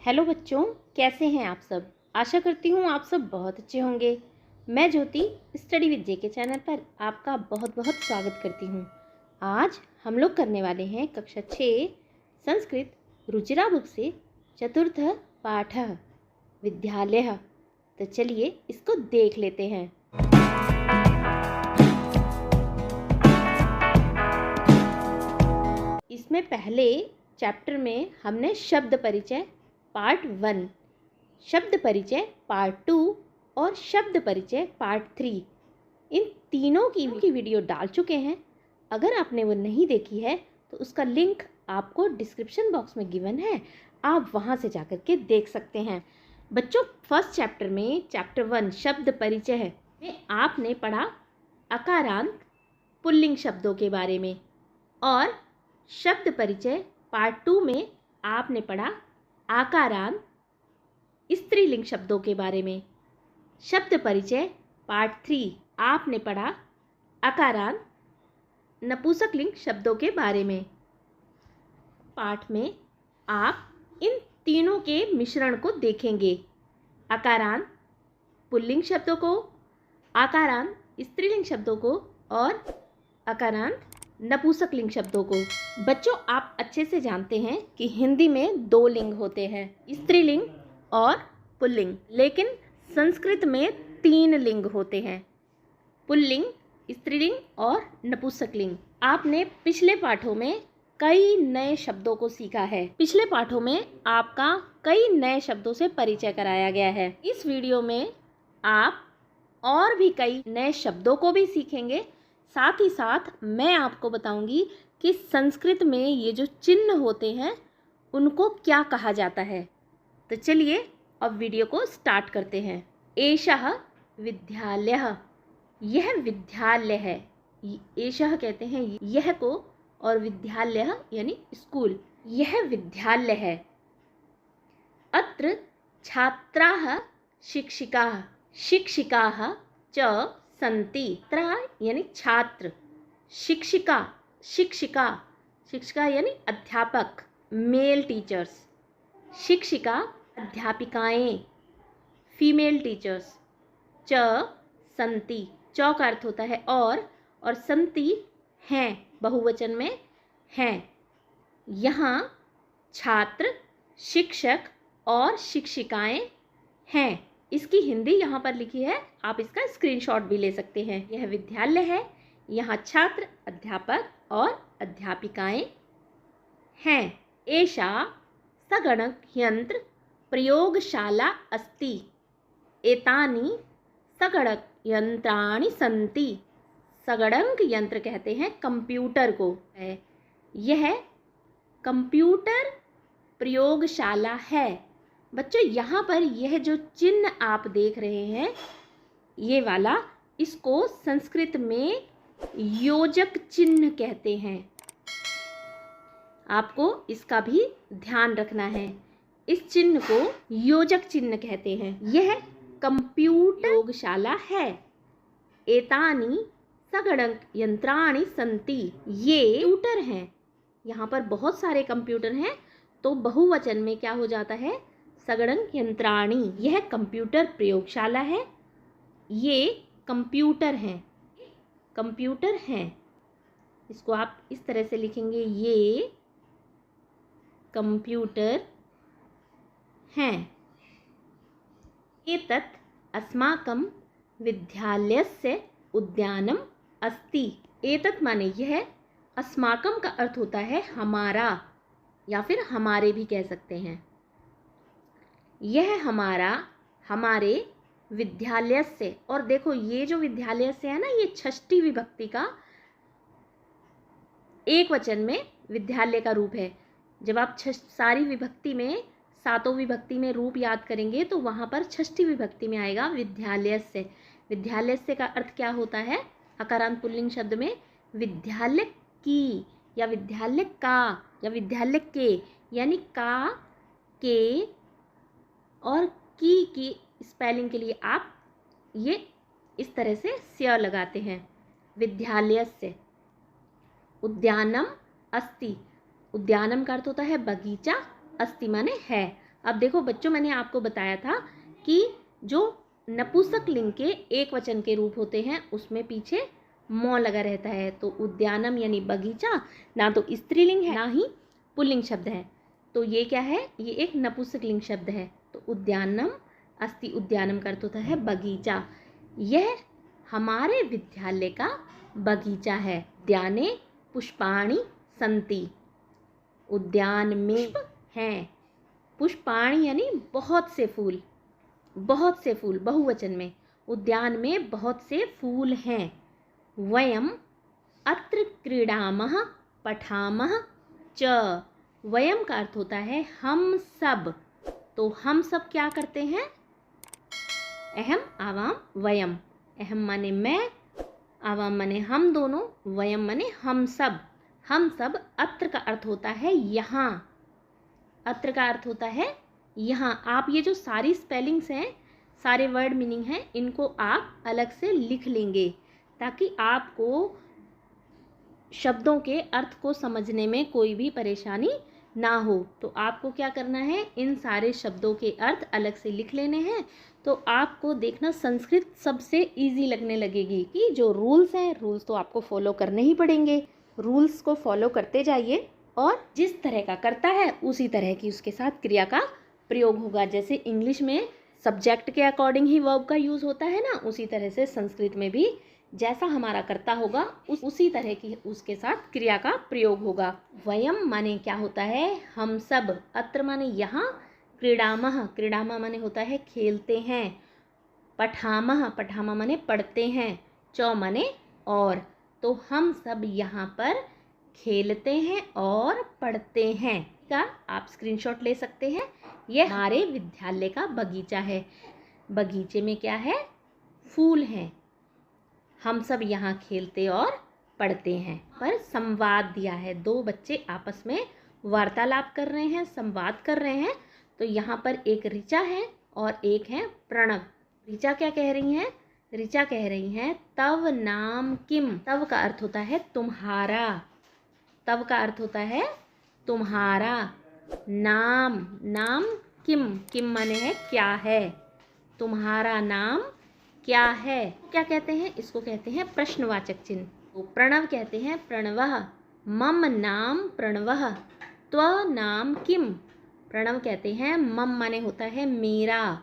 Hello बच्चों, कैसे हैं आप सब। आशा करती हूँ आप सब बहुत अच्छे होंगे। मैं ज्योति स्टडी विद जे के चैनल पर आपका बहुत बहुत स्वागत करती हूँ। आज हम लोग करने वाले हैं कक्षा 6 संस्कृत रुचिरा बुक से चतुर्थ पाठ विद्यालय। तो चलिए इसको देख लेते हैं। इसमें पहले चैप्टर में हमने शब्द परिचय पार्ट 1, शब्द परिचय पार्ट 2 और शब्द परिचय पार्ट 3 इन तीनों की वीडियो डाल चुके हैं। अगर आपने वो नहीं देखी है तो उसका लिंक आपको डिस्क्रिप्शन बॉक्स में गिवन है, आप वहाँ से जाकर के देख सकते हैं। बच्चों, फर्स्ट चैप्टर में चैप्टर 1 शब्द परिचय है में आपने पढ़ा अकारांत पुल्लिंग शब्दों के बारे में, और शब्द परिचय पार्ट 2 में आपने पढ़ा आकारांत स्त्रीलिंग शब्दों के बारे में। शब्द परिचय पार्ट 3 आपने पढ़ा अकारांत नपुंसकलिंग शब्दों के बारे में। पाठ में आप इन तीनों के मिश्रण को देखेंगे, अकारांत पुल्लिंग शब्दों को, आकारांत स्त्रीलिंग शब्दों को और अकारांत नपुंसकलिंग शब्दों को। बच्चों, आप अच्छे से जानते हैं कि हिंदी में 2 लिंग होते हैं, स्त्रीलिंग और पुल्लिंग, लेकिन संस्कृत में 3 लिंग होते हैं, पुल्लिंग, स्त्रीलिंग और नपुंसकलिंग। आपने पिछले पाठों में कई नए शब्दों को सीखा है। पिछले पाठों में आपका कई नए शब्दों से परिचय कराया गया है। इस वीडियो में आप और भी कई नए शब्दों को भी सीखेंगे। साथ ही साथ मैं आपको बताऊंगी कि संस्कृत में ये जो चिन्ह होते हैं उनको क्या कहा जाता है। तो चलिए अब वीडियो को स्टार्ट करते हैं। एषः विद्यालयः, यह विद्यालय है। एषः कहते हैं यह को, और विद्यालयः यानी स्कूल, यह विद्यालय है। अत्र छात्राः शिक्षिकाः शिक्षिकाः च संति। त्र यानी छात्र, शिक्षिका शिक्षिका शिक्षिका यानी अध्यापक, मेल टीचर्स, शिक्षिका अध्यापिकाएं, फीमेल टीचर्स, च संति, च का अर्थ होता है और संति हैं, बहुवचन में हैं। यहाँ छात्र, शिक्षक और शिक्षिकाएं हैं। इसकी हिंदी यहाँ पर लिखी है, आप इसका स्क्रीनशॉट भी ले सकते हैं। यह विद्यालय है, यहाँ छात्र, अध्यापक और अध्यापिकाएं हैं। एषा सगणक यंत्र प्रयोगशाला अस्ति। एतानि सगणक यंत्राणि सन्ति। सगणक यंत्र कहते हैं कंप्यूटर को है। यह कंप्यूटर प्रयोगशाला है। बच्चों, यहाँ पर यह जो चिन्ह आप देख रहे हैं, ये वाला, इसको संस्कृत में योजक चिन्ह कहते हैं। आपको इसका भी ध्यान रखना है। इस चिन्ह को योजक चिन्ह कहते हैं। यह कंप्यूटर प्रयोगशाला है। एतानि सगणक यंत्राणि सन्ति, ये कंप्यूटर हैं। यहाँ पर बहुत सारे कंप्यूटर हैं, तो बहुवचन में क्या हो जाता है, सगणक यंत्राणि। यह कंप्यूटर प्रयोगशाला है, ये कंप्यूटर हैं, कंप्यूटर हैं। इसको आप इस तरह से लिखेंगे, ये कंप्यूटर हैं। एतत् अस्माकं विद्यालयस्य उद्यानम् अस्ति। एतत् माने यह, अस्माकं का अर्थ होता है हमारा, या फिर हमारे भी कह सकते हैं। यह हमारा, हमारे विद्यालय से। और देखो, ये जो विद्यालय से है ना, ये षष्ठी विभक्ति का एक वचन में विद्यालय का रूप है। जब आप सारी विभक्ति में, 7 विभक्ति में रूप याद करेंगे तो वहाँ पर षष्ठी विभक्ति में आएगा विद्यालय से। विद्यालय से का अर्थ क्या होता है, अकारांत पुल्लिंग शब्द में विद्यालय की, या विद्यालय का, या विद्यालय के, यानी का, के और की स्पेलिंग के लिए आप ये इस तरह से स्य लगाते हैं, विद्यालय से। उद्यानम अस्ति, उद्यानम का अर्थ होता है बगीचा, अस्ति माने है। अब देखो बच्चों, मैंने आपको बताया था कि जो नपुंसक लिंग के एक वचन के रूप होते हैं उसमें पीछे म लगा रहता है। तो उद्यानम यानी बगीचा ना तो स्त्रीलिंग है ना ही पुल्लिंग शब्द है। तो ये क्या है, ये एक नपुंसक लिंग शब्द है। तो उद्यानम अस्ति, उद्यानम का अर्थ होता है बगीचा। यह हमारे विद्यालय का बगीचा है। उद्याने पुष्पाणि सन्ति, उद्यान में हैं पुष्पाणि यानी बहुत से फूल, बहुत से फूल बहुवचन में। उद्यान में बहुत से फूल हैं। वयम अत्र क्रीडामः पठामः च। वयम का अर्थ होता है हम सब। तो हम सब क्या करते हैं? अहम आवाम वयम। अहम माने मैं, आवाम माने हम दोनों, वयम माने हम सब। हम सब अत्र का अर्थ होता है यहाँ। अत्र का अर्थ होता है यहाँ। आप ये जो सारी स्पेलिंग्स हैं, सारे वर्ड मीनिंग हैं, इनको आप अलग से लिख लेंगे ताकि आपको शब्दों के अर्थ को समझने में कोई भी परेशानी ना हो। तो आपको क्या करना है, इन सारे शब्दों के अर्थ अलग से लिख लेने हैं। तो आपको देखना संस्कृत सबसे इजी लगने लगेगी कि जो रूल्स हैं, रूल्स तो आपको फॉलो करने ही पड़ेंगे। रूल्स को फॉलो करते जाइए और जिस तरह का करता है उसी तरह की उसके साथ क्रिया का प्रयोग होगा। जैसे इंग्लिश में सब्जेक्ट के अकॉर्डिंग ही वर्ब का यूज़ होता है ना, उसी तरह से संस्कृत में भी जैसा हमारा कर्ता होगा उसी तरह की उसके साथ क्रिया का प्रयोग होगा। वयम माने क्या होता है, हम सब। अत्र माने यहाँ। क्रीडामः, क्रीडामः माने होता है खेलते हैं। पठामः, पठामः माने पढ़ते हैं। चौ माने और। तो हम सब यहाँ पर खेलते हैं और पढ़ते हैं का आप स्क्रीनशॉट ले सकते हैं। यह हमारे विद्यालय का बगीचा है। बगीचे में क्या है, फूल हैं। हम सब यहाँ खेलते और पढ़ते हैं। पर संवाद दिया है, दो बच्चे आपस में वार्तालाप कर रहे हैं, संवाद कर रहे हैं। तो यहाँ पर एक ऋचा है और एक है प्रणव। ऋचा क्या कह रही हैं? ऋचा कह रही हैं तव नाम किम। तव का अर्थ होता है तुम्हारा। तव का अर्थ होता है तुम्हारा। नाम, नाम किम, किम माने है क्या है। तुम्हारा नाम क्या है। क्या कहते हैं? इसको कहते हैं प्रश्नवाचक चिन्ह। तो प्रणव कहते हैं प्रणवः। मम नाम प्रणवः। त्व नाम किम। प्रणव कहते हैं मम माने होता है मेरा,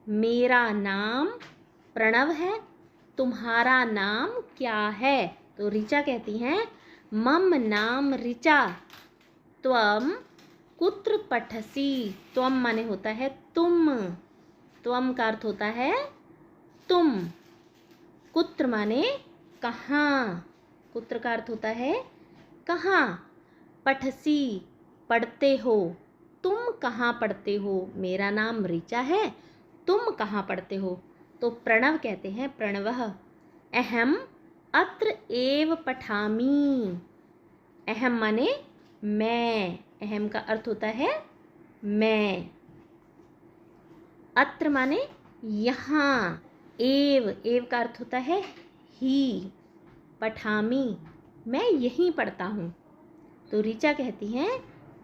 मेरा नाम प्रणव है, तुम्हारा नाम क्या है। तो ऋचा कहती हैं मम नाम ऋचा, त्वम कुत्र पठसि। त्वम माने होता है तुम। त्वम का अर्थ होता है तुम। कुत्र माने कहाँ। कुत्र का अर्थ होता है कहाँ। पठसी पढ़ते हो। तुम कहाँ पढ़ते हो। मेरा नाम ऋचा है, तुम कहाँ पढ़ते हो। तो प्रणव कहते हैं प्रणवः। अहम अत्र एव पठामि। अहम माने मैं। अहम का अर्थ होता है मैं। अत्र माने यहाँ। एव, एव का अर्थ होता है ही। पठामि मैं यहीं पढ़ता हूँ। तो ऋचा कहती हैं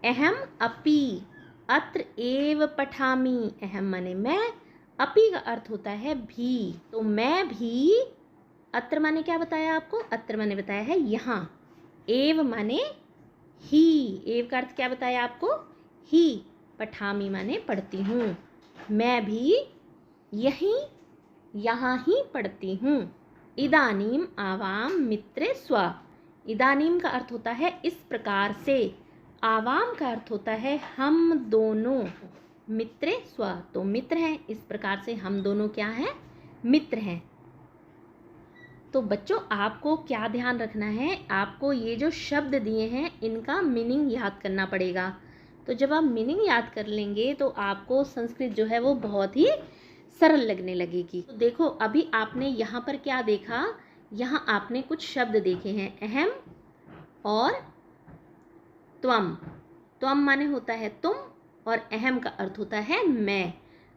अहम अपि अत्र एव पठामि। अहम माने मैं, अपि का अर्थ होता है भी। तो मैं भी, अत्र माने क्या बताया आपको? अत्र माने बताया है यहाँ। एव माने ही। एव का अर्थ क्या बताया आपको? ही। पठामि माने पढ़ती हूँ। मैं भी यहीं, यहाँ ही पढ़ती हूँ। इदानीम आवाम मित्रे स्व। इदानीम का अर्थ होता है इस प्रकार से। आवाम का अर्थ होता है हम दोनों। मित्रे स्व, तो मित्र हैं, इस प्रकार से हम दोनों क्या हैं? मित्र हैं। तो बच्चों आपको क्या ध्यान रखना है, आपको ये जो शब्द दिए हैं इनका मीनिंग याद करना पड़ेगा। तो जब आप मीनिंग याद कर लेंगे तो आपको संस्कृत जो है वो बहुत ही सरल लगने लगेगी। तो देखो अभी आपने यहाँ पर क्या देखा, यहाँ आपने कुछ शब्द देखे हैं, अहम और त्वम। त्वम माने होता है तुम और अहम का अर्थ होता है मैं।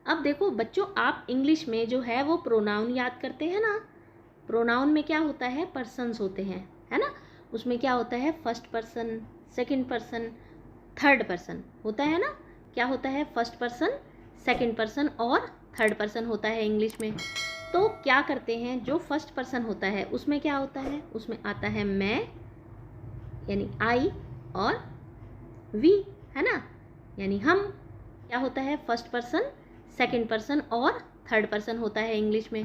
अब देखो बच्चों, आप इंग्लिश में जो है वो प्रोनाउन याद करते हैं ना। प्रोनाउन में क्या होता है? पर्सन्स होते हैं, है ना। उसमें क्या होता है? First person, second person, third person होता है ना। क्या होता है, फर्स्ट पर्सन, सेकंड पर्सन और थर्ड पर्सन होता है इंग्लिश में। तो क्या करते हैं, जो फर्स्ट पर्सन होता है उसमें क्या होता है, उसमें आता है मैं यानी आई और वी, है ना, यानी हम। क्या होता है, फर्स्ट पर्सन, सेकंड पर्सन और थर्ड पर्सन होता है इंग्लिश में।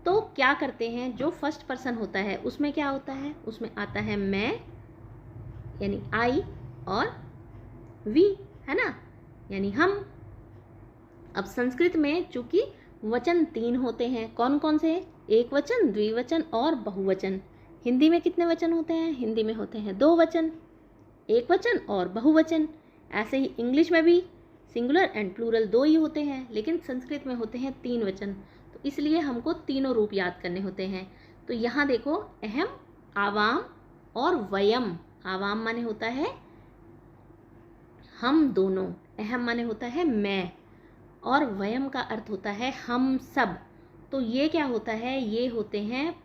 तो क्या करते हैं, जो फर्स्ट पर्सन होता है उसमें क्या होता है, उसमें आता है मैं यानी आई और वी, है ना, यानी हम। अब संस्कृत में चूंकि वचन 3 होते हैं, कौन कौन से, एक वचन, द्विवचन और बहुवचन। हिंदी में कितने वचन होते हैं, हिंदी में होते हैं 2 वचन, एक वचन और बहुवचन। ऐसे ही इंग्लिश में भी सिंगुलर एंड प्लूरल 2 ही होते हैं, लेकिन संस्कृत में होते हैं 3 वचन। तो इसलिए हमको तीनों रूप याद करने होते हैं। तो यहाँ देखो, अहम, आवाम और वयम। आवाम माने होता है हम दोनों, अहम माने होता है मैं, और वयम का अर्थ होता है हम सब। तो ये क्या होता है, ये होते हैं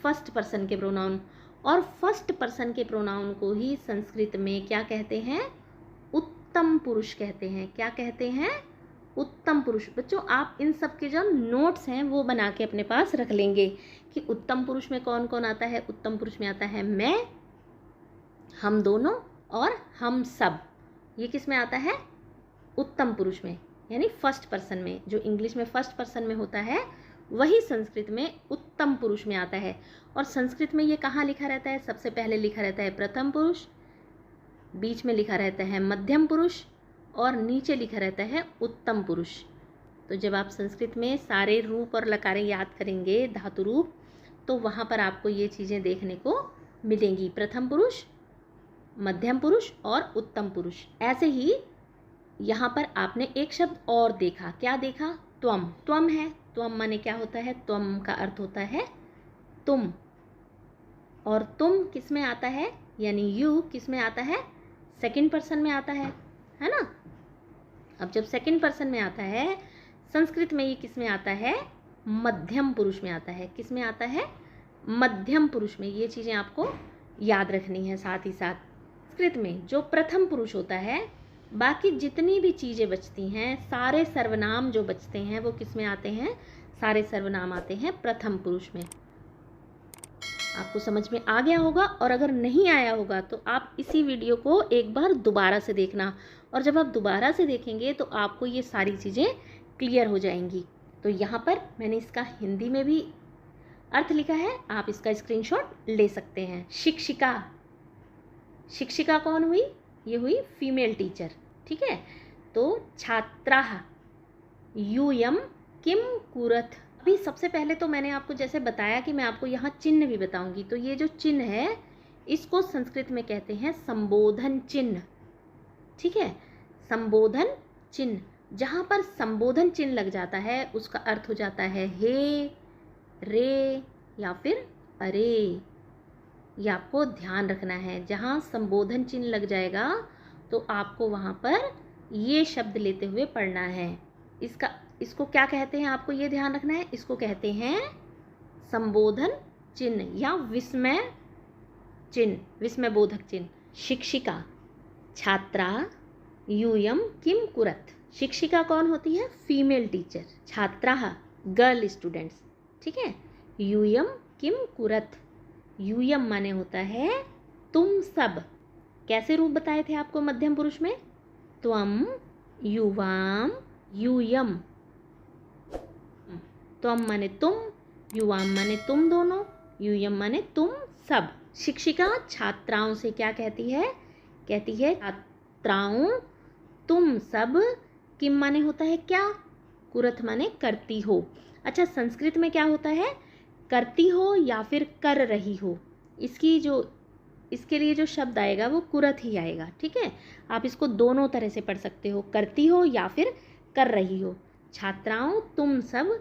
फर्स्ट पर्सन के प्रोनाउन। और फर्स्ट पर्सन के प्रोनाउन को ही संस्कृत में क्या कहते हैं, उत्तम पुरुष कहते हैं। क्या कहते हैं, उत्तम पुरुष। बच्चों आप इन सब के जो नोट्स हैं वो बना के अपने पास रख लेंगे कि उत्तम पुरुष में कौन कौन आता है। उत्तम पुरुष में आता है मैं, हम दोनों और हम सब। ये किस में आता है, उत्तम पुरुष में, यानी फर्स्ट पर्सन में। जो इंग्लिश में फर्स्ट पर्सन में होता है वही संस्कृत में उत्तम पुरुष में आता है। और संस्कृत में ये कहाँ लिखा रहता है, सबसे पहले लिखा रहता है प्रथम पुरुष, बीच में लिखा रहता है मध्यम पुरुष और नीचे लिखा रहता है उत्तम पुरुष। तो जब आप संस्कृत में सारे रूप और लकारें याद करेंगे, धातु रूप, तो वहाँ पर आपको ये चीज़ें देखने को मिलेंगी, प्रथम पुरुष, मध्यम पुरुष और उत्तम पुरुष। ऐसे ही यहाँ पर आपने एक शब्द और देखा, क्या देखा, त्वम। त्वम है, त्वम माने क्या होता है, त्वम का अर्थ होता है तुम। और तुम किस में आता है, यानी यू किस में आता है, सेकंड पर्सन में आता है ना। अब जब सेकंड पर्सन में आता है संस्कृत में, ये किस में आता है, मध्यम पुरुष में आता है। किस में आता है, मध्यम पुरुष में। ये चीज़ें आपको याद रखनी है। साथ ही साथ संस्कृत में जो प्रथम पुरुष होता है, बाकी जितनी भी चीज़ें बचती हैं, सारे सर्वनाम जो बचते हैं वो किस में आते हैं, सारे सर्वनाम आते हैं प्रथम पुरुष में। आपको समझ में आ गया होगा, और अगर नहीं आया होगा तो आप इसी वीडियो को एक बार दोबारा से देखना, और जब आप दोबारा से देखेंगे तो आपको ये सारी चीज़ें क्लियर हो जाएंगी। तो यहाँ पर मैंने इसका हिंदी में भी अर्थ लिखा है, आप इसका स्क्रीनशॉट ले सकते हैं। शिक्षिका, शिक्षिका कौन हुई, ये हुई फीमेल टीचर, ठीक है। तो छात्राः यूयं किं कुरथ। अभी सबसे पहले तो मैंने आपको जैसे बताया कि मैं आपको यहाँ चिन्ह भी बताऊंगी। तो ये जो चिन्ह है इसको संस्कृत में कहते हैं संबोधन चिन्ह, ठीक है। संबोधन चिन्ह, जहाँ पर संबोधन चिन्ह लग जाता है उसका अर्थ हो जाता है हे, रे या फिर अरे। ये आपको ध्यान रखना है, जहाँ संबोधन चिन्ह लग जाएगा तो आपको वहाँ पर ये शब्द लेते हुए पढ़ना है। इसको क्या कहते हैं, आपको ये ध्यान रखना है, इसको कहते हैं संबोधन चिन्ह या विस्मय चिन्ह, विस्मय बोधक चिन्ह। शिक्षिका, छात्रा यूयं किं कुरथ। शिक्षिका कौन होती है, फीमेल टीचर। छात्रा गर्ल स्टूडेंट्स, ठीक है। यूयं किं कुरथ, यूयम माने होता है तुम सब। कैसे रूप बताए थे आपको मध्यम पुरुष में, त्वम, युवाम, यूयम। त्वम माने तुम, युवाम माने तुम दोनों, यूयम माने तुम सब। शिक्षिका छात्राओं से क्या कहती है, कहती है छात्राओं तुम सब। किम माने होता है क्या, कुरथ माने करती हो। अच्छा, संस्कृत में क्या होता है, करती हो या फिर कर रही हो। इसके लिए जो शब्द आएगा वो कुरथ ही आएगा, ठीक है। आप इसको दोनों तरह से पढ़ सकते हो, करती हो या फिर कर रही हो। छात्राओं तुम सब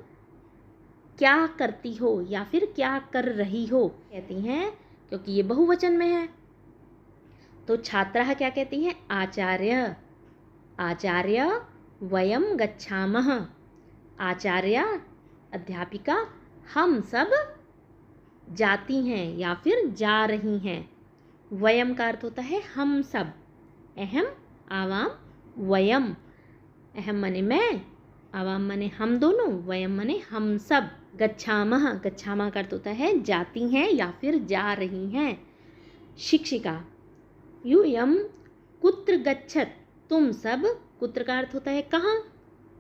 क्या करती हो या फिर क्या कर रही हो कहती हैं, क्योंकि ये बहुवचन में है। तो छात्रा क्या कहती हैं, आचार्य। आचार्य वयम गच्छामः। आचार्य अध्यापिका, हम सब जाती हैं या फिर जा रही हैं। वयम का अर्थ होता है हम सब। अहम, आवाम, वयम। अहम माने मैं, आवाम माने हम दोनों, वयम माने हम सब। गच्छामः, गच्छामः का अर्थ होता है जाती हैं या फिर जा रही हैं। शिक्षिका, यूयम कुत्र गच्छत, तुम सब, कुत्र का अर्थ होता है कहाँ,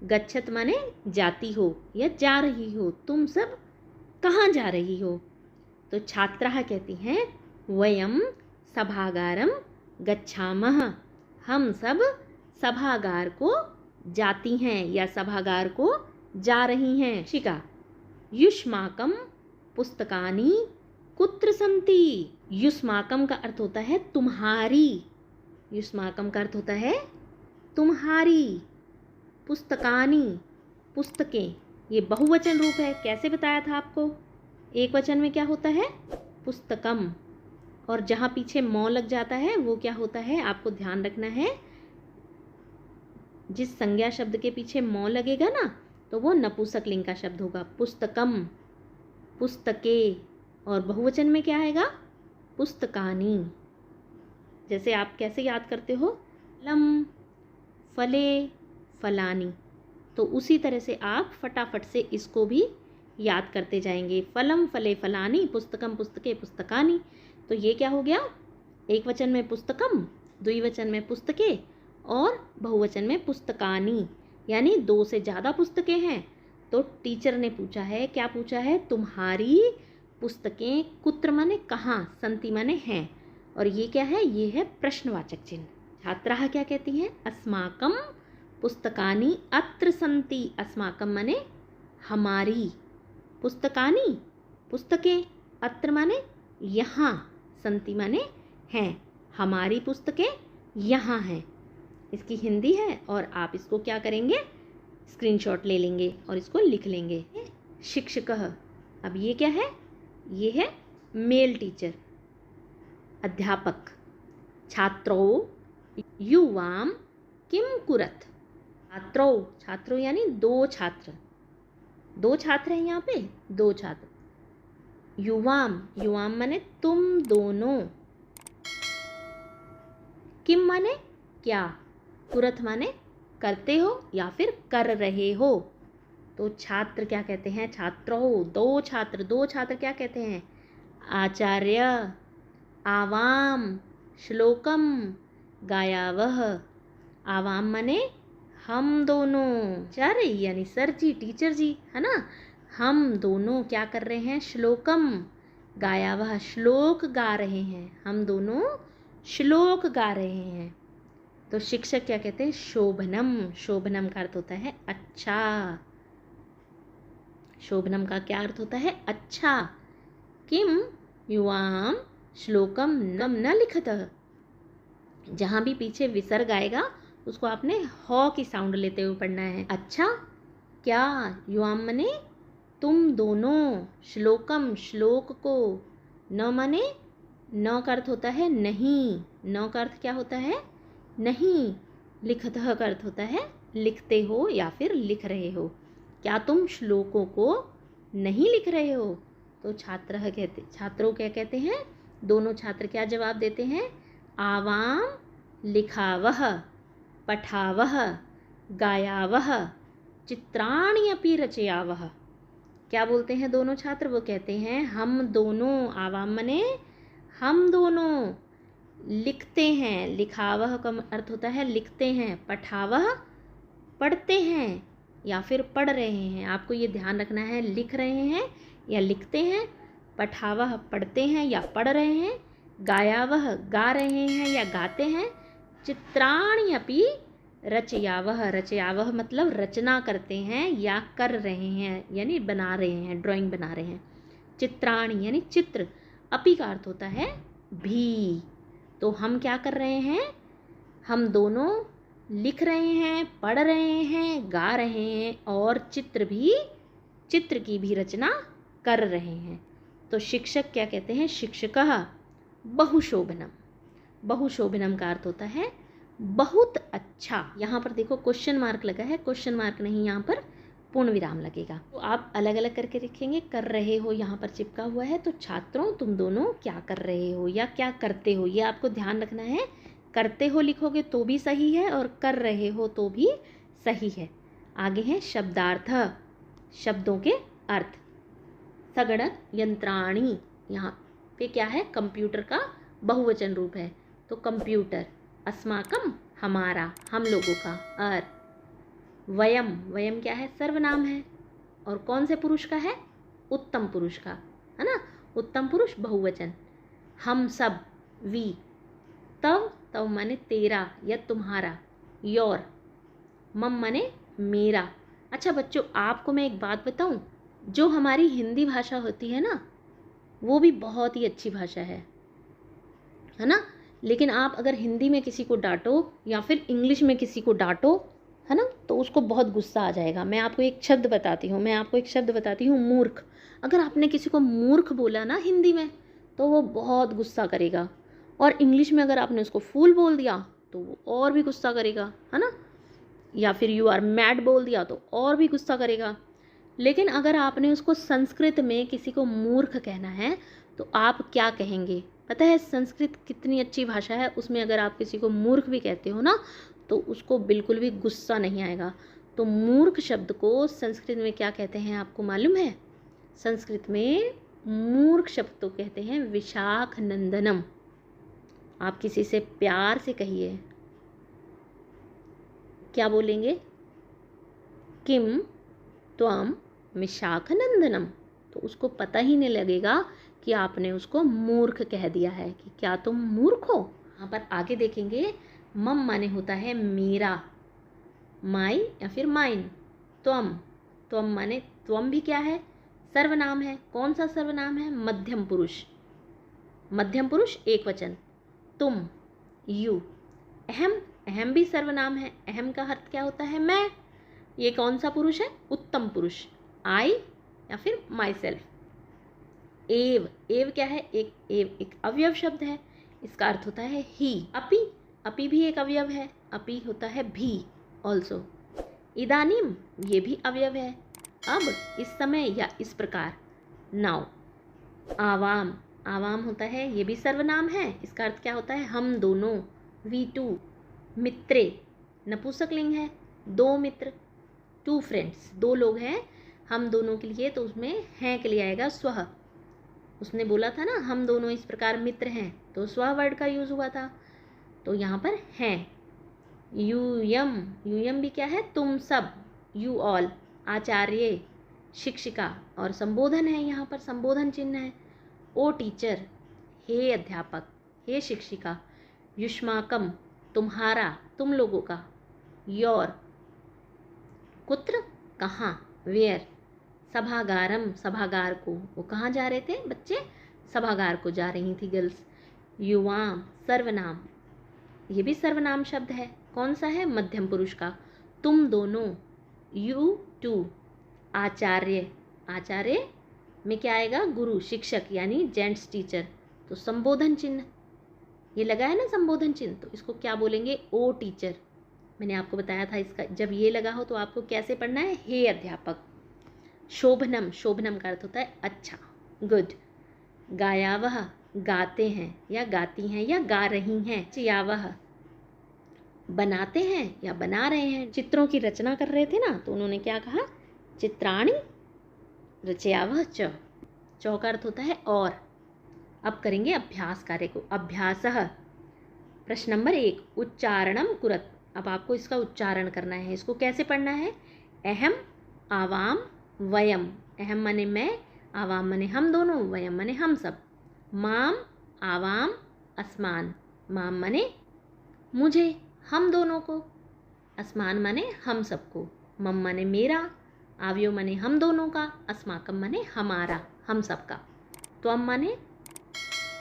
गच्छत माने जाती हो या जा रही हो, तुम सब कहाँ जा रही हो। तो छात्राः कहती हैं वयम सभागारम गच्छामः, हम सब सभागार को जाती हैं या सभागार को जा रही हैं। शिक्षिका, युष्माकम पुस्तकानि कुत्र सन्ति, युष्माकम का अर्थ होता है तुम्हारी, युष्माकम का अर्थ होता है तुम्हारी, पुस्तकानि पुस्तकें, ये बहुवचन रूप है। कैसे बताया था आपको, एक वचन में क्या होता है पुस्तकम, और जहाँ पीछे मौ लग जाता है वो क्या होता है, आपको ध्यान रखना है। जिस संज्ञा शब्द के पीछे मौ लगेगा ना तो वो नपुंसकलिंग का शब्द होगा, पुस्तकम पुस्तके, और बहुवचन में क्या आएगा पुस्तकानि। जैसे आप कैसे याद करते हो लम फले फलानी, तो उसी तरह से आप फटाफट से इसको भी याद करते जाएंगे। फलम फले फलानी, पुस्तकम पुस्तके पुस्तकानि। तो ये क्या हो गया, एक वचन में पुस्तकम, द्विवचन में पुस्तके और बहुवचन में पुस्तकानि, यानी दो से ज़्यादा पुस्तकें हैं। तो टीचर ने पूछा है, क्या पूछा है, तुम्हारी पुस्तकें कुत्र माने कहाँ, संति माने हैं, और ये क्या है, ये है प्रश्नवाचक चिन्ह। छात्राः क्या कहती हैं, अस्माकं पुस्तकानि अत्र सन्ति, अस्माकं माने हमारी, पुस्तकानि पुस्तकें, अत्र माने यहाँ, संति माने हैं, हमारी पुस्तकें यहाँ हैं। इसकी हिंदी है और आप इसको क्या करेंगे, स्क्रीनशॉट ले लेंगे और इसको लिख लेंगे। शिक्षकः, अब ये क्या है, ये है मेल टीचर, अध्यापक। छात्रों युवाम किम कुरत, छात्रों, छात्रों यानी दो छात्र, दो छात्र हैं यहाँ पे, दो छात्र। युवाम, युवाम माने तुम दोनों, किम माने क्या, कुरत माने करते हो या फिर कर रहे हो। तो छात्र क्या कहते हैं, छात्रों, दो छात्र, दो छात्र क्या कहते हैं, आचार्य, आवाम, श्लोकम, गायावह। आवाम माने हम दोनों, आचार्य यानी सर जी, टीचर जी, है ना, हम दोनों क्या कर रहे हैं, श्लोकम, गायावह श्लोक गा रहे हैं, हम दोनों श्लोक गा रहे हैं। तो शिक्षक क्या कहते हैं, शोभनम, शोभनम का अर्थ होता है अच्छा, शोभनम का क्या अर्थ होता है अच्छा। किम युवाम श्लोकम नम न लिखत, जहाँ भी पीछे विसर्ग आएगा उसको आपने हॉ की साउंड लेते हुए पढ़ना है। अच्छा क्या, युवाम मने तुम दोनों, श्लोकम श्लोक को, न मने न का अर्थ होता है नहीं, न का अर्थ क्या होता है नहीं, लिखतः का अर्थ होता है लिखते हो या फिर लिख रहे हो। क्या तुम श्लोकों को नहीं लिख रहे हो। तो छात्र कहते, छात्रों क्या कहते हैं, दोनों छात्र क्या जवाब देते हैं, आवाम लिखावह, पठावह, गायावह, चित्राणि अपि रचयावह। क्या बोलते हैं दोनों छात्र, वो कहते हैं हम दोनों, आवाम मने हम दोनों लिखते हैं, लिखावह का अर्थ होता है लिखते हैं, पठावह पढ़ते हैं या फिर पढ़ रहे हैं। आपको ये ध्यान रखना है, लिख रहे हैं या लिखते हैं, पठावह पढ़ते हैं या पढ़ रहे हैं, गायावह गा रहे हैं या गाते हैं, चित्राणि अपि रचयावह, रचयावह मतलब रचना करते हैं या कर रहे हैं, यानी बना रहे हैं, ड्राइंग बना रहे हैं। चित्राणि यानी चित्र, अपि का अर्थ होता है भी। तो हम क्या कर रहे हैं, हम दोनों लिख रहे हैं, पढ़ रहे हैं, गा रहे हैं और चित्र की भी रचना कर रहे हैं। तो शिक्षक क्या कहते हैं, शिक्षकः बहुशोभनम, बहुशोभनम का अर्थ होता है बहुत अच्छा। यहाँ पर देखो क्वेश्चन मार्क लगा है, क्वेश्चन मार्क नहीं, यहाँ पर पूर्ण विराम लगेगा। तो आप अलग अलग करके लिखेंगे, कर रहे हो यहाँ पर चिपका हुआ है, तो छात्रों तुम दोनों क्या कर रहे हो या क्या करते हो, ये आपको ध्यान रखना है। करते हो लिखोगे तो भी सही है और कर रहे हो तो भी सही है। आगे है शब्दार्थ, शब्दों के अर्थ। सगणक यंत्राणी, यहाँ पे क्या है, कंप्यूटर का बहुवचन रूप है, तो कंप्यूटर। अस्माकम, हमारा, हम लोगों का। और वयम, वयम क्या है, सर्वनाम है, और कौन से पुरुष का है, उत्तम पुरुष का, है ना, उत्तम पुरुष बहुवचन। हम सब, वी। तव, तव माने तेरा या तुम्हारा, योर। मम माने मेरा। अच्छा बच्चों, आपको मैं एक बात बताऊं, जो हमारी हिंदी भाषा होती है ना, वो भी बहुत ही अच्छी भाषा है ना। लेकिन आप अगर हिंदी में किसी को डांटो या फिर इंग्लिश में किसी को डांटो, है ना, तो उसको बहुत गुस्सा आ जाएगा। मैं आपको एक शब्द बताती हूँ, मूर्ख। अगर आपने किसी को मूर्ख बोला ना हिंदी में, तो वो बहुत गुस्सा करेगा, और इंग्लिश में अगर आपने उसको फूल बोल दिया तो वो और भी गुस्सा करेगा, है ना, या फिर यू आर मैड बोल दिया तो और भी गुस्सा करेगा। लेकिन अगर आपने उसको संस्कृत में किसी को मूर्ख कहना है तो आप क्या कहेंगे पता है? संस्कृत कितनी अच्छी भाषा है, उसमें अगर आप किसी को मूर्ख भी कहते हो ना, तो उसको बिल्कुल भी गुस्सा नहीं आएगा। तो मूर्ख शब्द को संस्कृत में क्या कहते हैं आपको मालूम है? संस्कृत में मूर्ख शब्द तो कहते हैं विशाख नंदनम। आप किसी से प्यार से कहिए, क्या बोलेंगे? किम त्वम विशाखनंदनम। तो उसको पता ही नहीं लगेगा कि आपने उसको मूर्ख कह दिया है, कि क्या तुम मूर्ख हो। यहाँ पर आगे देखेंगे, मम माने होता है मेरा, माई या फिर माइन। त्वम, त्वम माने, त्वम भी क्या है? सर्वनाम है। कौन सा सर्वनाम है? मध्यम पुरुष। मध्यम पुरुष एक वचन। तुम, यू। अहम, अहम भी सर्वनाम है। अहम का अर्थ क्या होता है? मैं। ये कौन सा पुरुष है? उत्तम पुरुष। आई या फिर माई सेल्फ। एव, एव क्या है? एव एक अवयव शब्द है, इसका अर्थ होता है ही। अपि, अपि भी एक अवयव है, अपि होता है भी ऑल्सो। इदानीम, ये भी अवयव है, अब, इस समय या इस प्रकार। नाउ। आवाम, आवाम होता है, ये भी सर्वनाम है, इसका अर्थ क्या होता है? हम दोनों, वी टू। मित्रे, नपुंसकलिंग है, दो मित्र, टू फ्रेंड्स, दो लोग हैं, हम दोनों के लिए, तो उसमें हैं के लिए आएगा स्वह। उसने बोला था ना हम दोनों इस प्रकार मित्र हैं, तो स्व वर्ड का यूज़ हुआ था, तो यहाँ पर हैं। यूयम, यूयम भी क्या है? तुम सब, यू ऑल। आचार्य, शिक्षिका, और संबोधन है, यहाँ पर संबोधन चिन्ह है। ओ टीचर, हे अध्यापक, हे शिक्षिका। युष्माकम, तुम्हारा, तुम लोगों का। योर, कुत्र, कहाँ, वेयर। सभागारम, सभागार को, वो कहाँ जा रहे थे बच्चे? सभागार को जा रही थी गर्ल्स। युवाम, सर्वनाम, ये भी सर्वनाम शब्द है, कौन सा है? मध्यम पुरुष का। तुम दोनों, यू टू। आचार्य, आचार्य में क्या आएगा? गुरु, शिक्षक, यानी जेंट्स टीचर, तो संबोधन चिन्ह, ये लगा है ना संबोधन चिन्ह, तो इसको क्या बोलेंगे? ओ टीचर। मैंने आपको बताया था इसका, जब ये लगा हो तो आपको कैसे पढ़ना है? हे अध्यापक। शोभनम, शोभनम का अर्थ होता है अच्छा, गुड। गायावह, गाते हैं या गाती हैं या गा रही हैं। चियावह, बनाते हैं या बना रहे हैं। चित्रों की रचना कर रहे थे ना, तो उन्होंने क्या कहा? चित्राणि रचयावह च। चौ का अर्थ होता है और। अब करेंगे अभ्यास कार्य को। अभ्यासः, प्रश्न नंबर 1, उच्चारणम कुरत। अब आपको इसका उच्चारण करना है। इसको कैसे पढ़ना है? अहम, आवाम, वयम। अहम माने मैं, आवाम माने हम दोनों, वयम माने हम सब। माम, आवाम, अस्मान। माम माने मुझे, हम दोनों को। अस्मान माने हम सबको। मम माने मेरा, आवयो माने हम दोनों का, अस्माकम माने हमारा, हम सबका। त्वम माने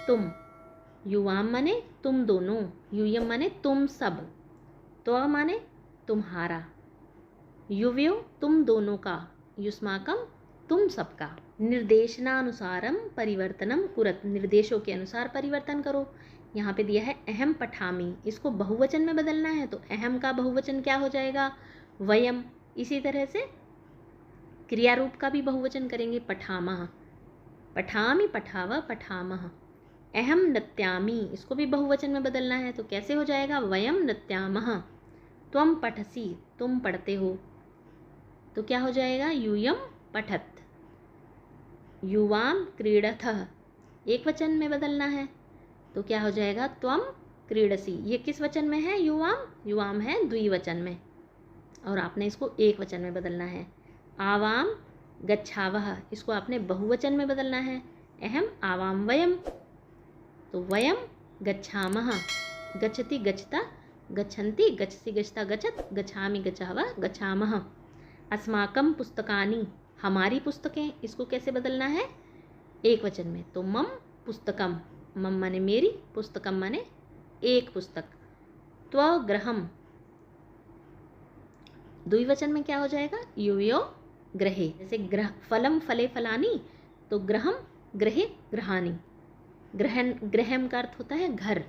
तुम, युवाम माने तुम दोनों, यूयम माने तुम सब, त्व माने तुम्हारा, युवयो तुम दोनों का, युष्माकम तुम सबका। निर्देशनानुसारम परिवर्तनम कुरत, निर्देशों के अनुसार परिवर्तन करो। यहाँ पे दिया है अहम पठामी, इसको बहुवचन में बदलना है, तो अहम का बहुवचन क्या हो जाएगा? वयम। इसी तरह से क्रिया रूप का भी बहुवचन करेंगे, पठामः, पठामि, पठाव, पठामः। अहम नृत्यामि, इसको भी बहुवचन में बदलना है, तो कैसे हो जाएगा? वयम नृत्यामः। त्वम पठसी, तुम पढ़ते हो, तो क्या हो जाएगा? यूयम पठत। युवाम क्रीडथः, एक वचन में बदलना है, तो क्या हो जाएगा? त्वम क्रीडसी। ये किस वचन में है? युवाम, युवाम है द्विवचन में, और आपने इसको एक वचन में बदलना है। आवाम गच्छावः, इसको आपने बहुवचन में बदलना है। अहम आवाम वयम, तो वयम गच्छामः, गच्छति गच्छता गच्छन्ति, गच्छसि गच्छता गच्छत, गच्छामि गच्छावः गच्छामः। अस्माकं पुस्तकानि, हमारी पुस्तकें, इसको कैसे बदलना है? एक वचन में, तो मम पुस्तकम, मम माने मेरी, पुस्तकम माने एक पुस्तक। त्वगृहम, द्विवचन में क्या हो जाएगा? यूयो गृहे। जैसे ग्रह फलम फले फलानी, तो ग्रहम गृहे गृहानी। ग्रहण, ग्रहम का अर्थ होता है घर,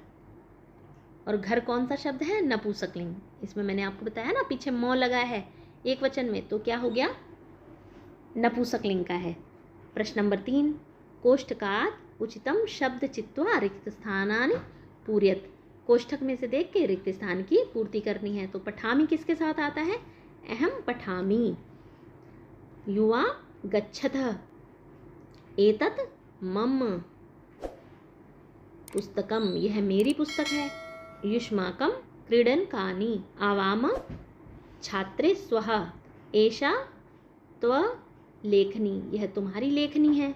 और घर कौन सा शब्द है? नपुंसकलिंग। इसमें मैंने आपको बताया ना, पीछे मौ लगा है एक वचन में, तो क्या हो गया? नपुंसकलिंग का है। प्रश्न नंबर 3, कोष्ठकात् उचितम शब्द चित्वा रिक्त स्थानानि पूरयत, कोष्ठक में से देख के रिक्त स्थान की पूर्ति करनी है। तो पठामी किसके साथ आता है? अहम पठामी। युवा गच्छतः, एतत् मम पुस्तकम, यह मेरी पुस्तक है। युष्माकं क्रीडनकानि, आवाम छात्रे स्वः, एषा त्व लेखनी, यह तुम्हारी लेखनी है,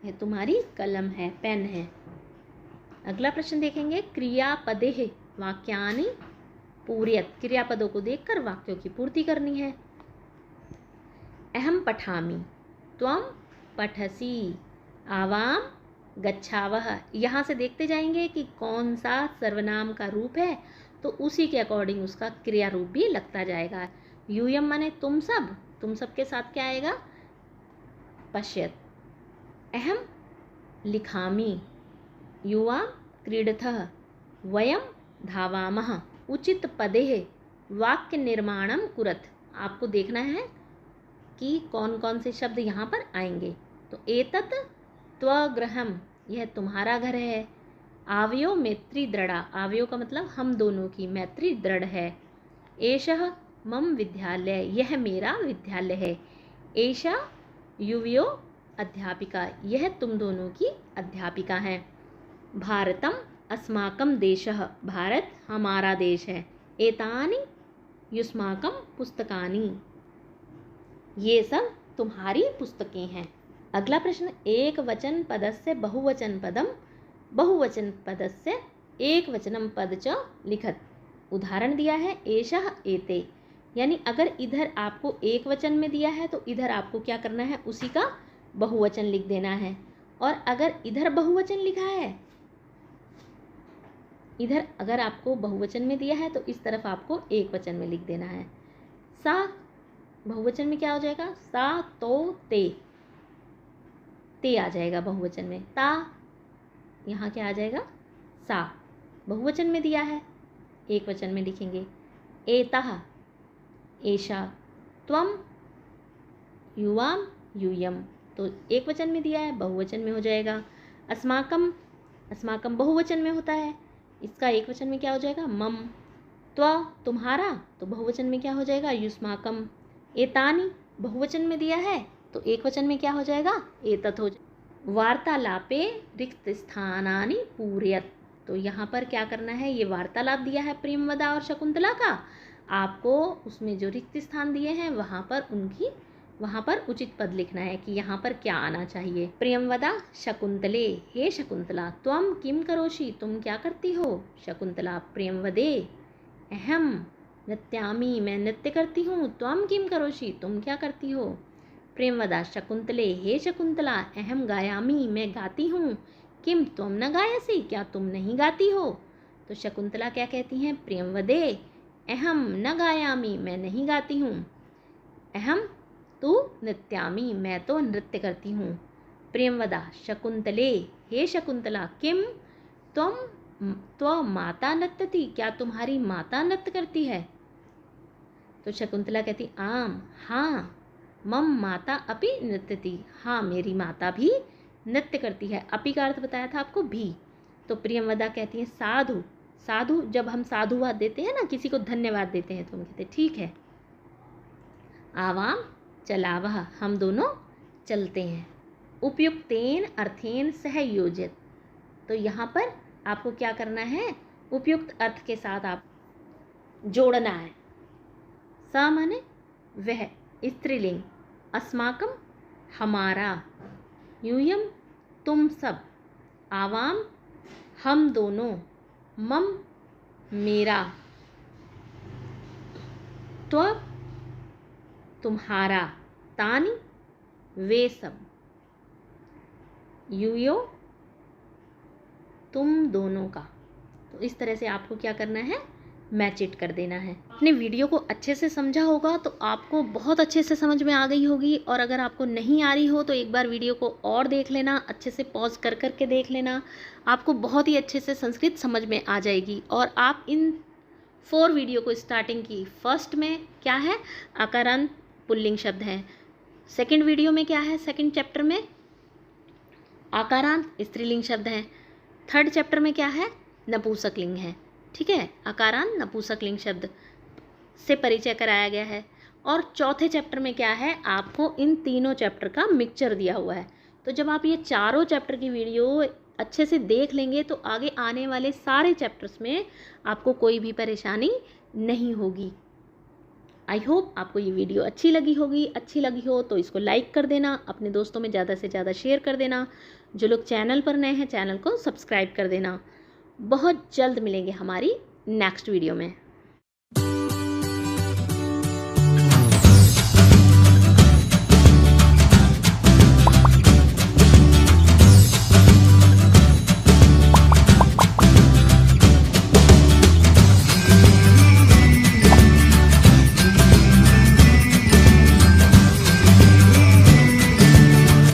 यह तुम्हारी कलम है, पेन है। अगला प्रश्न देखेंगे, क्रियापदेः वाक्यानि पूरयत, क्रियापदों को देखकर वाक्यों की पूर्ति करनी है। अहम पठामि, त्वम पठसी, आवाम गच्छावः। यहाँ से देखते जाएंगे कि कौन सा सर्वनाम का रूप है, तो उसी के अकॉर्डिंग उसका क्रिया रूप भी लगता जाएगा। यूयम माने तुम सब, तुम सब के साथ क्या आएगा? पश्यत। अहम लिखामि, युवा क्रीडथः, वयम धावामः। उचित पदेः वाक्य निर्माणम कुरत, आपको देखना है कि कौन कौन से शब्द यहाँ पर आएंगे। तो एतत् त्वगृहम, यह तुम्हारा घर है। आवयो मैत्री दृढ़ा, आवयो का मतलब हम दोनों की मैत्री दृढ़ है। एषः मम विद्यालय, यह मेरा विद्यालय है। एषा युवयो अध्यापिका, यह तुम दोनों की अध्यापिका है। भारतम अस्माकं देशः, भारत हमारा देश है। एतानि युष्माकं पुस्तकानि, ये सब तुम्हारी पुस्तकें हैं। अगला प्रश्न, एक वचन पदस्य बहुवचन पदम, बहुवचन पदस्य एक वचनम पद च लिखत। उदाहरण दिया है एषः एते, यानी अगर इधर आपको एक वचन में दिया है तो इधर आपको क्या करना है? उसी का बहुवचन लिख देना है। और अगर इधर बहुवचन लिखा है, इधर अगर आपको बहुवचन में दिया है तो इस तरफ आपको एक वचन में लिख देना है। सा बहुवचन में क्या हो जाएगा? सा तो ते आ जाएगा बहुवचन में। ता यहाँ क्या आ जाएगा? सा। बहुवचन में दिया है, एक वचन में लिखेंगे। एतः एषा, त्वम युवाम यूयम, तो एक वचन में दिया है, बहुवचन में हो जाएगा। अस्माकम, अस्माकम बहुवचन में होता है, इसका एक वचन में क्या हो जाएगा? मम। त्वा तुम्हारा, तो बहुवचन में क्या हो जाएगा? युष्माकम। एतानि बहुवचन में दिया है तो एक वचन में क्या हो जाएगा? एतत् हो जाएगा। वार्तालापे रिक्त स्थानानि पूरयत, तो यहाँ पर क्या करना है? ये वार्तालाप दिया है प्रियंवदा और शकुंतला का, आपको उसमें जो रिक्त स्थान दिए हैं वहाँ पर उचित पद लिखना है कि यहाँ पर क्या आना चाहिए। प्रियंवदा शकुंतले, हे शकुंतला त्वम किम करोषि, तुम क्या करती हो? शकुंतला प्रियंवदे अहम नृत्यामि, मैं नृत्य करती हूँ। त्वम किम करोषि, तुम क्या करती हो? प्रेमवदा शकुंतले, हे शकुंतला अहम गायामि, मैं गाती हूँ। किम त्वम न गायसी, क्या तुम नहीं गाती हो? तो शकुंतला क्या कहती हैं? प्रेमवदे अहम न गायामि, मैं नहीं गाती हूँ। अहम तु नृत्यामि, मैं तो नृत्य करती हूँ। प्रेमवदा शकुंतले, हे शकुंतला किम त्वम माता नृत्यति, क्या तुम्हारी माता नृत्य करती है? तो शकुंतला कहती आम, हाँ। मम माता अपि नृत्यति, हाँ मेरी माता भी नृत्य करती है। अपि का अर्थ बताया था आपको भी। तो प्रियंवदा कहती है साधु, साधु, जब हम साधुवाद देते हैं ना, किसी को धन्यवाद देते हैं, तो हम कहते हैं ठीक है। आवाम चलावह, हम दोनों चलते हैं। उपयुक्तेन अर्थेन सहयोजित, तो यहाँ पर आपको क्या करना है, उपयुक्त अर्थ के साथ आप जोड़ना है। स माने वह, स्त्रीलिंग, अस्माकम हमारा, यूयम तुम सब, आवाम हम दोनों, मम मेरा, त्व तुम्हारा, तानी वे सब, यूयो तुम दोनों का। तो इस तरह से आपको क्या करना है, मैच इट कर देना है। अपने वीडियो को अच्छे से समझा होगा तो आपको बहुत अच्छे से समझ में आ गई होगी, और अगर आपको नहीं आ रही हो तो एक बार वीडियो को और देख लेना, अच्छे से पॉज कर कर के देख लेना, आपको बहुत ही अच्छे से संस्कृत समझ में आ जाएगी। और आप इन 4 वीडियो को स्टार्टिंग की, फर्स्ट में क्या है, आकारांत पुल्लिंग शब्द है, सेकंड वीडियो में क्या है, सेकंड चैप्टर में आकारांत स्त्रीलिंग शब्द है, थर्ड चैप्टर में क्या है, नपुंसकलिंग है। ठीक है, आकारांत नपुंसकलिंग शब्द से परिचय कराया गया है। और चौथे चैप्टर में क्या है, आपको इन तीनों चैप्टर का मिक्सचर दिया हुआ है। तो जब आप ये चारों चैप्टर की वीडियो अच्छे से देख लेंगे तो आगे आने वाले सारे चैप्टर्स में आपको कोई भी परेशानी नहीं होगी। आई होप आपको ये वीडियो अच्छी लगी होगी। अच्छी लगी हो तो इसको लाइक कर देना, अपने दोस्तों में ज़्यादा से ज़्यादा शेयर कर देना। जो लोग चैनल पर नए हैं, चैनल को सब्सक्राइब कर देना। बहुत जल्द मिलेंगे हमारी नेक्स्ट वीडियो में।